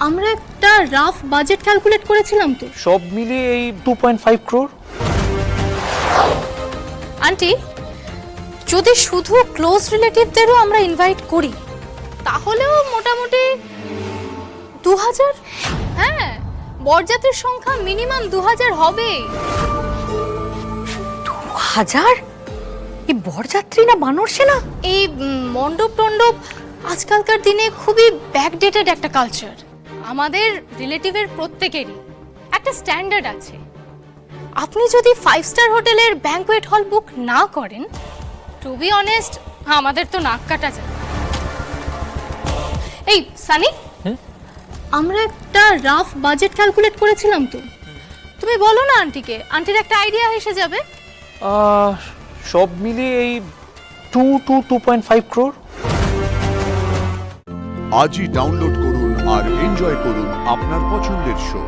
আমরা একটা rough budget calculate করেছিলাম তো। সব মিলিয়ে এই 2.5 crore। আন্টি, যদি শুধু ক্লোজ রিলেটিভদেরও আমরা ইনভাইট করি তাহলেও মোটামুটি 2000। হ্যাঁ, বরযাত্রীর সংখ্যা মিনিমাম 2000 হবে। 2000? এই বরযাত্রী না বানর সেনা? এই মণ্ডপ টণ্ডপ আজকালকার দিনে খুবই ব্যাকডেটেড একটা কালচার। আমাদের রিলেটিভের প্রত্যেকেরই একটা স্ট্যান্ডার্ড আছে। আপনি যদি 5 স্টার হোটেলের ব্যাংকুয়েট হল বুক না করেন, টু বি অনেস্ট আমাদের তো নাক কাটা যায়। এই সানি, আমরা একটা রাফ বাজেট ক্যালকুলেট করেছিলাম তো। তুমি বলো না আন্টিকে, আন্টির একটা আইডিয়া এসে যাবে। সব মিলিয়ে এই 2.5 crore। আজই ডাউনলোড করুন আর এনজয় করুন আপনার পছন্দের শো।